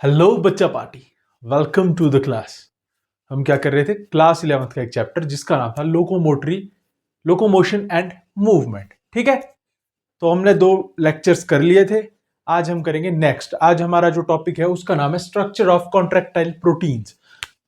Hello बच्चा party, welcome to the class. हम क्या कर रहे थे? क्लास 11th का एक चैप्टर जिसका नाम था लोकोमोशन एंड मूवमेंट। ठीक है, तो हमने 2 लेक्चर्स कर लिए थे। आज हम करेंगे नेक्स्ट। आज हमारा जो टॉपिक है उसका नाम है structure of contractile proteins.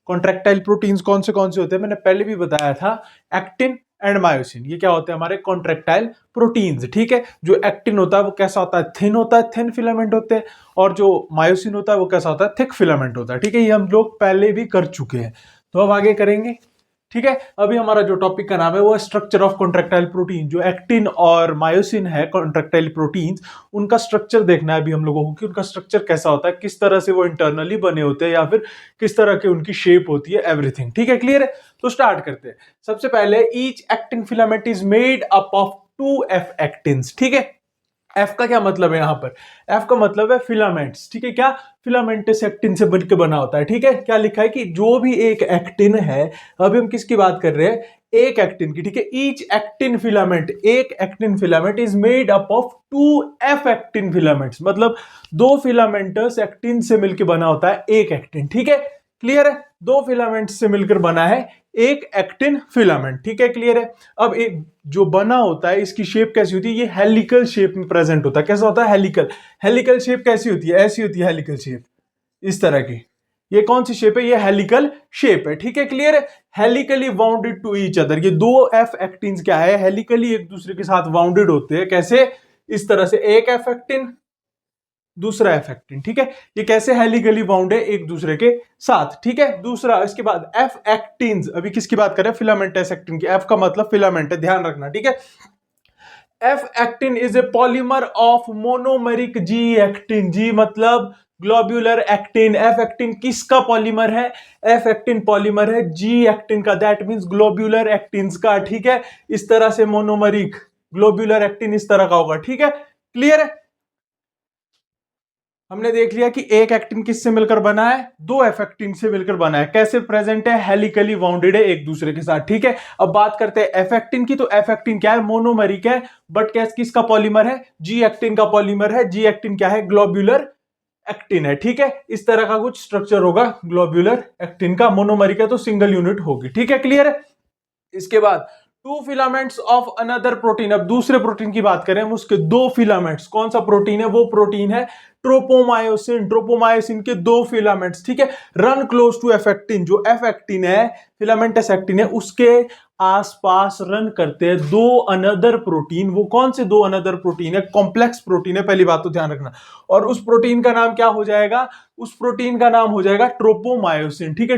Contractile proteins कौन से होते हैं मैंने पहले भी बताया था। एक्टिन एंड मायोसिन, ये क्या होते हैं? हमारे कॉन्ट्रैक्टाइल प्रोटीन्स। ठीक है, जो एक्टिन होता है वो कैसा होता है? थिन होता है, थिन फिलामेंट होते हैं। और जो मायोसिन होता है वो कैसा होता है? थिक फिलामेंट होता है। ठीक है, ये हम लोग पहले भी कर चुके हैं, तो अब आगे करेंगे। ठीक है, अभी हमारा जो टॉपिक का नाम है वो स्ट्रक्चर ऑफ कॉन्ट्रैक्टाइल प्रोटीन। जो एक्टिन और मायोसिन है कॉन्ट्रैक्टाइल प्रोटीन्स, उनका स्ट्रक्चर देखना है अभी हम लोगों को कि उनका स्ट्रक्चर कैसा होता है, किस तरह से वो इंटरनली बने होते हैं या फिर किस तरह की उनकी शेप होती है, एवरीथिंग। ठीक है, क्लियर है? तो स्टार्ट करते हैं। सबसे पहले each actin filament is made up of 2 F actins. ठीक है, एफ का क्या मतलब है यहां पर? एफ का मतलब है फिलामेंट्स। ठीक है, क्या? फिलामेंटस एक्टिन से बनकर बना होता है। ठीक है, क्या लिखा है कि जो भी एक एक्टिन है, अभी हम किसकी बात कर रहे हैं? एक एक्टिन की। ठीक है, ईच एक्टिन फिलामेंट, एक actin filament is made up of 2 F actin filaments, मतलब 2 फिलामेंटस एक्टिन से मिलकर बना होता है एक एक्टिन। ठीक है, क्लियर है? 2 फिलामेंट्स से मिलकर बना है एक एक्टिन फिलामेंट। ठीक है, क्लियर है? अब एक जो बना होता है इसकी शेप कैसी होती है? ये हेलिकल शेप में प्रेजेंट होता है। कैसा होता है? हेलिकल। हेलिकल शेप कैसी होती है? ऐसी होती है हेलिकल शेप, इस तरह की। ये कौन सी शेप है? ये हेलिकल शेप है। ठीक है, क्लियर है? Helically wounded to each other, ये 2 एफ एक्टिन्स क्या है? हेलिकली एक दूसरे के साथ वाउंडेड होते हैं। कैसे? इस तरह से, एक एफ एक्टिन, दूसरा एफ एक्टिन। ठीक है, ये कैसे हेलिकली बाउंड है एक दूसरे के साथ। ठीक है, दूसरा, इसके बाद एफ एक्टिन्स। अभी किसकी बात करें? फिलामेंटस एक्टिन की। एफ का मतलब फिलामेंट है, ध्यान रखना। ठीक है, F actin is a polymer of monomeric G actin. G मतलब ग्लोब्यूलर एक्टिन। एफ एक्टिन किसका पॉलीमर है? एफ एक्टिन पॉलीमर है जी एक्टिन का, दैट मींस ग्लोब्यूलर एक्टिन्स का। ठीक है, इस तरह से मोनोमेरिक ग्लोब्यूलर एक्टिन इस तरह का होगा। ठीक है, क्लियर है? हमने देख लिया कि एक एक्टिन किससे मिलकर बना है? 2 एफ एक्टिन से मिलकर बना है। कैसे प्रेजेंट है? हेलिकली वाउंडेड है एक दूसरे के साथ। ठीक है, अब बात करते हैं एफ एक्टिन की। तो एफ एक्टिन क्या है? मोनोमेरिक है, बट किसका पॉलीमर है? जी एक्टिन का पॉलीमर है। जी एक्टिन क्या है? ग्लोब्यूलर एक्टिन है। ठीक है, इस तरह का कुछ स्ट्रक्चर होगा ग्लोब्यूलर एक्टिन का। मोनोमेरिक है तो सिंगल यूनिट होगी। ठीक है, क्लियर है? इसके बाद 2 फिलामेंट्स ऑफ अनदर प्रोटीन। अब दूसरे प्रोटीन की बात करें हम, उसके 2 फिलामेंट्स। कौन सा प्रोटीन है? वो प्रोटीन है ट्रोपोमायोसिन। ट्रोपोमायोसिन के 2 फिलामेंट्स। ठीक है, run close to F actin. जो एफ एक्टिन है, फिलामेंटस एक्टिन है, उसके आसपास रन करते हैं 2 अनदर प्रोटीन। वो कौन से 2 अनदर प्रोटीन है? कॉम्प्लेक्स प्रोटीन है, पहली बात तो ध्यान रखना। और उस प्रोटीन का नाम क्या हो जाएगा? उस प्रोटीन का नाम हो जाएगा ट्रोपोमायोसिन। ठीक है,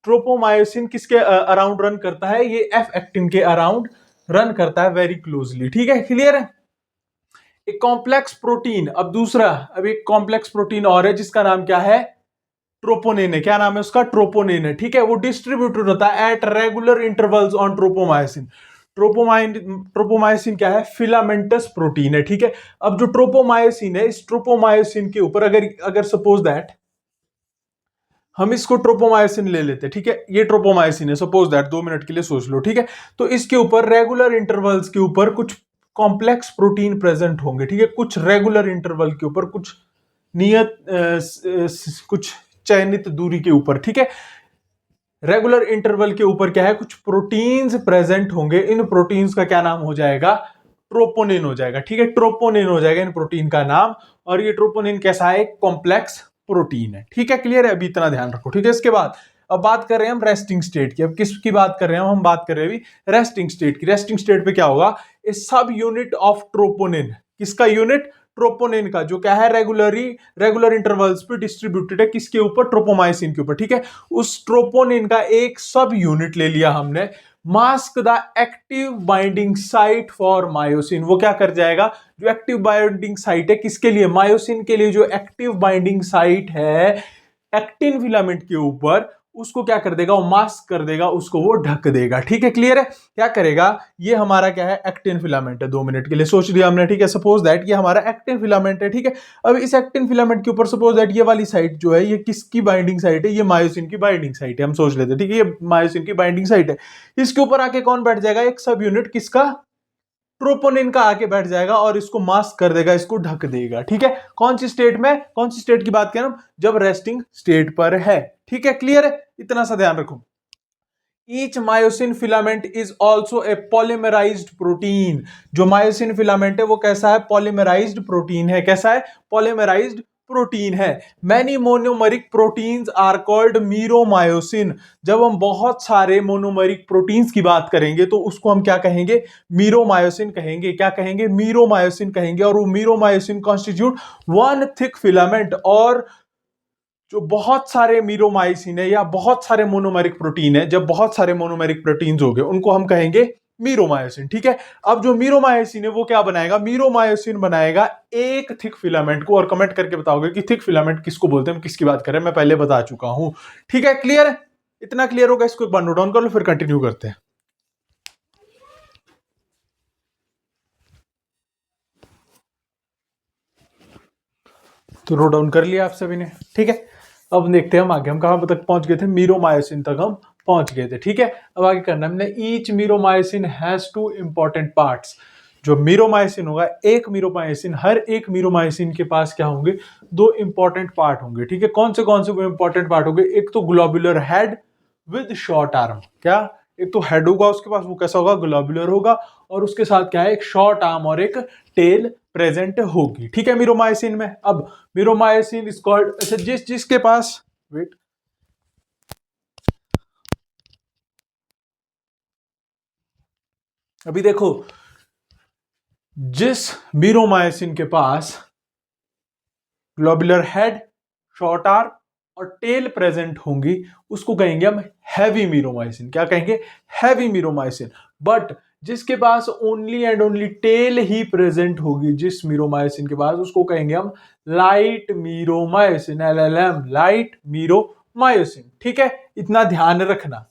ट्रोपोमायोसिन किसके अराउंड रन करता है? ये एफ एक्टिन के अराउंड रन करता है वेरी क्लोजली। ठीक है, क्लियर है? एक कॉम्प्लेक्स प्रोटीन। अब दूसरा, अब एक कॉम्प्लेक्स प्रोटीन और है जिसका नाम क्या है? ट्रोपोनिन है। क्या नाम है उसका? ट्रोपोनिन है। ठीक है, वो डिस्ट्रीब्यूटेड होता है at regular intervals on tropomyosin. Tropomyosin क्या है? फिलामेंटस प्रोटीन है। ठीक है, अब जो ट्रोपोमायोसिन है, इस ट्रोपोमायोसिन के ऊपर अगर अगर सपोज दैट हम इसको ट्रोपोमायोसिन ले लेते हैं। ठीक है, ये ट्रोपोमायोसिन है, सपोज दैट, 2 मिनट के लिए सोच लो। ठीक है, तो इसके ऊपर रेगुलर इंटरवल्स के ऊपर कुछ कॉम्प्लेक्स प्रोटीन प्रेजेंट होंगे। ठीक है, कुछ रेगुलर इंटरवल के ऊपर, कुछ नियत कुछ चयनित दूरी के ऊपर। ठीक है, रेगुलर इंटरवल के ऊपर क्या है? कुछ प्रोटीन्स प्रेजेंट होंगे। इन प्रोटीन्स का क्या नाम हो जाएगा? ट्रोपोनिन हो जाएगा। ठीक है, ट्रोपोनिन हो जाएगा इन प्रोटीन का नाम। और ये ट्रोपोनिन कैसा है? कॉम्प्लेक्स प्रोटीन है। ठीक है, क्लियर है? अभी इतना ध्यान रखो। ठीक है, इसके बाद अब बात कर रहे हैं हम रेस्टिंग स्टेट की। अब किसकी बात कर रहे हैं हम? बात कर रहे हैं अभी रेस्टिंग स्टेट की। रेस्टिंग स्टेट पे क्या होगा? ए सब यूनिट ऑफ ट्रोपोनिन। किसका यूनिट? ट्रोपोनिन का, जो क्या है? रेगुलर इंटरवल्स पे डिस्ट्रीब्यूटेड है। किसके ऊपर? ट्रोपोमायोसिन के ऊपर। ठीक है, उस ट्रोपोनिन का एक सब यूनिट ले लिया हमने। Mask the active binding site for myosin. वो क्या कर जाएगा? जो एक्टिव बाइंडिंग साइट है किसके लिए? मायोसिन के लिए। जो एक्टिव बाइंडिंग साइट है एक्टिन फिलामेंट के ऊपर, उसको क्या कर देगा? वो मास्क कर देगा, उसको वो ढक देगा। ठीक है, क्लियर है? क्या करेगा? ये हमारा क्या है? एक्टिन फिलामेंट है। 2 मिनट के लिए सोच लिया हमने। ठीक है, सपोज दैट ये हमारा एक्टिन फिलामेंट है। ठीक है, अब इस एक्टिन फिलामेंट के ऊपर सपोज दैट ये वाली साइट जो है, ये किसकी बाइंडिंग साइट है? ये मायोसिन की बाइंडिंग साइट है। हम सोच लेते हैं, ठीक है, ये मायोसिन की बाइंडिंग साइट है। इसके ऊपर आके कौन बैठ जाएगा? एक सब यूनिट। किसका? ट्रोपोनिन का आके बैठ जाएगा और इसको मास्क कर देगा, इसको ढक देगा। ठीक है, कौन सी स्टेट में, कौन सी स्टेट की बात करें हम, जब रेस्टिंग स्टेट पर है। ठीक है, क्लियर है, इतना सा ध्यान रखो। Each myosin filament is also a polymerized protein। जो मायोसिन फिलामेंट है वो कैसा है, पॉलीमराइज्ड प्रोटीन है। कैसा है, पॉलीमराइज्ड प्रोटीन है। Many monomeric proteins are called meromyosin. जब हम बहुत सारे मोनोमरिक प्रोटीन्स की बात करेंगे तो उसको हम क्या कहेंगे, मीरोमायोसिन कहेंगे। क्या कहेंगे, मीरोमायोसिन कहेंगे। और वो meromyosin constitute one thick filament. और जो बहुत सारे मीरोमाइसिन है या बहुत सारे मोनोमेरिक प्रोटीन है, जब बहुत सारे मोनोमेरिक प्रोटीन्स हो गए उनको हम कहेंगे मीरोमायोसिन। ठीक है, अब जो मीरोमायोसिन है वो क्या बनाएगा, मीरोमायोसिन बनाएगा एक थिक फिलामेंट को। और कमेंट करके बताओगे कि थिक फिलामेंट किसको बोलते हैं, किसकी बात करें, मैं पहले बता चुका हूं। ठीक है, क्लियर है, इतना क्लियर होगा, इसको एक बार नोट डाउन कर लो फिर कंटिन्यू करते हैं। तो नोट डाउन कर लिया आप सभी ने। ठीक है, अब देखते हैं हम आगे, हम कहां तक पहुंच गए थे, मीरोमायोसिन तक हम पहुंच गए थे। ठीक है, अब आगे करना है हमने, each meromyosin has two important parts. जो मीरोमायोसिन होगा, एक मीरोमायोसिन, हर एक मीरोमायोसिन के पास क्या होंगे, दो इंपॉर्टेंट पार्ट होंगे। ठीक है, कौन से वो इंपॉर्टेंट पार्ट होंगे, एक तो globular head with short arm. क्या, एक तो हेड होगा उसके पास, वो कैसा होगा, ग्लोबुलर होगा, और उसके साथ क्या है, एक शॉर्ट आर्म और एक टेल प्रेजेंट होगी। ठीक है, मीरोमायोसिन में। अब मीरोमायोसिन इज कॉल्ड, अच्छा जिसके पास, वेट, अभी देखो, जिस मीरोमायोसिन के पास ग्लोबुलर हेड, शॉर्ट आर्म और टेल प्रेजेंट होंगी उसको कहेंगे हम हैवी मीरोमायोसिन। क्या कहेंगे, हैवी मीरोमायोसिन। बट जिसके पास ओनली एंड ओनली टेल ही प्रेजेंट होगी, जिस मीरोमायोसिन के पास, उसको कहेंगे हम light meromyosin, LLM, light meromyosin. ठीक है, इतना ध्यान रखना।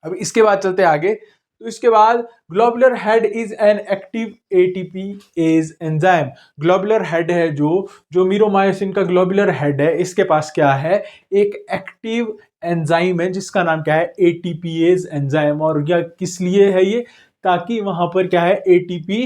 अब इसके बाद चलते आगे, तो इसके बाद globular head is an active ATPase enzyme. Globular head है जो मीरोमायोसिन का ग्लोबुलर हेड है, इसके पास क्या है, एक एक्टिव एंजाइम है जिसका नाम क्या है, एटीपीएज एंजाइम। और क्या, किस लिए है ये, ताकि वहां पर क्या है, एटीपी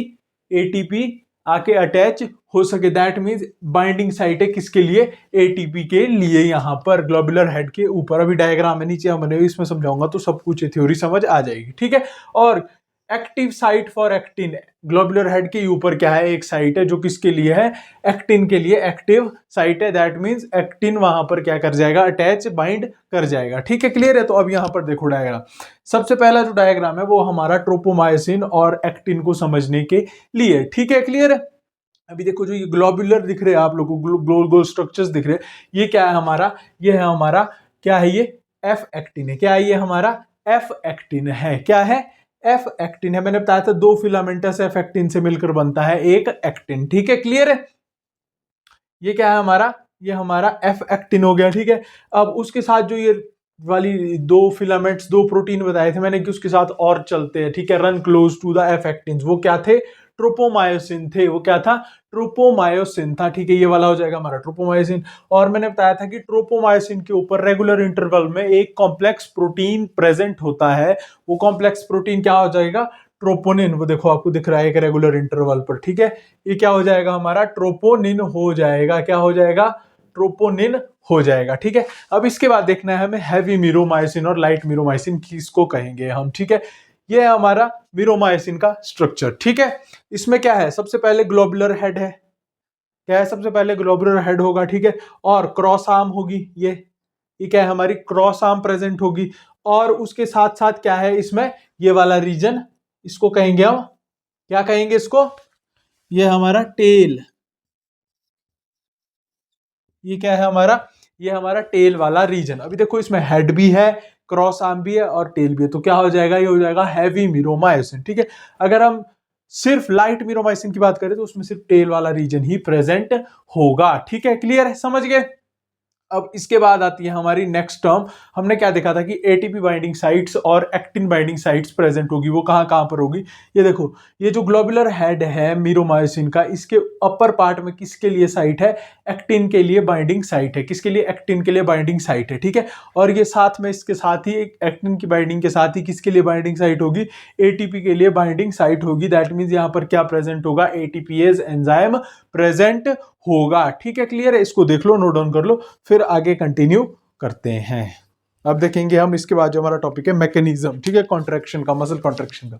एटीपी आके अटैच हो सके। दैट मीन्स बाइंडिंग साइट है किसके लिए, एटीपी के लिए, यहां पर ग्लोबुलर हेड के ऊपर। अभी डायग्राम है नीचे बने हुए, इसमें समझाऊंगा तो सब कुछ थ्योरी समझ आ जाएगी। ठीक है, और active site for actin, globular head के ऊपर क्या है, एक साइट है जो किसके लिए है, एक्टिन के लिए एक्टिव साइट है। दैट मीन्स एक्टिन वहां पर क्या कर जाएगा, अटैच, बाइंड कर जाएगा। ठीक है, क्लियर है। तो अब यहां पर देखो डायग्राम, सबसे पहला जो डायग्राम है वो हमारा ट्रोपोमायोसिन और एक्टिन को समझने के लिए। ठीक है, क्लियर है। अभी देखो, जो ये ग्लोबुलर दिख रहे हैं आप लोगों को, गोल गोल स्ट्रक्चर्स दिख रहे हैं, ये क्या है हमारा, ये है हमारा, क्या है ये, एफ एक्टिन है। क्या है ये हमारा, एफ एक्टिन है। क्या है, एफ एक्टिन है। मैंने बताया था दो फिलामेंटस एफ एक्टिन से मिलकर बनता है एक एक्टिन। ठीक है, क्लियर है। ये क्या है हमारा, ये हमारा एफ एक्टिन हो गया। ठीक है, अब उसके साथ जो ये वाली दो फिलामेंट्स, दो प्रोटीन बताए थे मैंने कि उसके साथ और चलते हैं। ठीक है, run close to the F actin, वो क्या थे, ट्रोपोमायोसिन थे। वो क्या था, ट्रोपोमायोसिन था। ठीक है, ये वाला हो जाएगा हमारा ट्रोपोमायोसिन। और मैंने बताया था कि ट्रोपोमायोसिन के ऊपर रेगुलर इंटरवल में एक कॉम्प्लेक्स प्रोटीन प्रेजेंट होता है। वो कॉम्प्लेक्स प्रोटीन क्या हो जाएगा, ट्रोपोनिन। वो देखो आपको दिख रहा है एक रेगुलर इंटरवल पर। ठीक है, ये क्या हो जाएगा हमारा, ट्रोपोनिन हो जाएगा। क्या हो जाएगा, ट्रोपोनिन हो जाएगा। ठीक है, अब इसके बाद देखना है हमें हैवी मीरोमायोसिन और लाइट मीरोमायोसिन किसको कहेंगे हम। ठीक है, ये है हमारा मीरोमायोसिन का स्ट्रक्चर। ठीक है, इसमें क्या है, सबसे पहले ग्लोबुलर हेड है। क्या है, सबसे पहले ग्लोबुलर हेड होगा। ठीक है, और क्रॉस आर्म होगी, ये क्या है हमारी, क्रॉस आर्म प्रेजेंट होगी। और उसके साथ साथ क्या है इसमें, ये वाला रीजन, इसको कहेंगे हम, क्या कहेंगे इसको, ये हमारा टेल। ये क्या है हमारा, ये हमारा टेल वाला रीजन। अभी देखो इसमें हेड भी है, क्रॉस आर्म भी है और टेल भी है। तो क्या हो जाएगा, ये हो जाएगा हैवी मीरोमायोसिन। ठीक है, अगर हम सिर्फ लाइट मीरोमायोसिन की बात करें तो उसमें सिर्फ टेल वाला रीजन ही प्रेजेंट होगा। ठीक है, क्लियर है, समझ गए। अब इसके बाद आती है हमारी नेक्स्ट टर्म। हमने क्या देखा था कि एटीपी बाइंडिंग साइट्स और एक्टिन बाइंडिंग साइट्स प्रेजेंट होगी। वो कहाँ कहाँ पर होगी, ये देखो, ये जो ग्लोबुलर हेड है मीरोमायोसिन का, इसके अपर पार्ट में किसके लिए साइट है, एक्टिन के लिए बाइंडिंग साइट है। किसके लिए, एक्टिन के लिए बाइंडिंग साइट है, ठीक है। और ये साथ में इसके साथ ही एक्टिन की बाइंडिंग के साथ ही किसके लिए बाइंडिंग साइट होगी, एटीपी के लिए बाइंडिंग साइट होगी। दैट मींस यहां पर क्या प्रेजेंट होगा, एटीपीएज एंजाइम प्रेजेंट होगा, ठीक है। क्लियर है, इसको देख लो, नोट डाउन कर लो, फिर आगे कंटिन्यू करते हैं। अब देखेंगे हम इसके बाद जो हमारा टॉपिक है मैकेनिज्म, ठीक है, कॉन्ट्रैक्शन का, मसल कॉन्ट्रैक्शन का।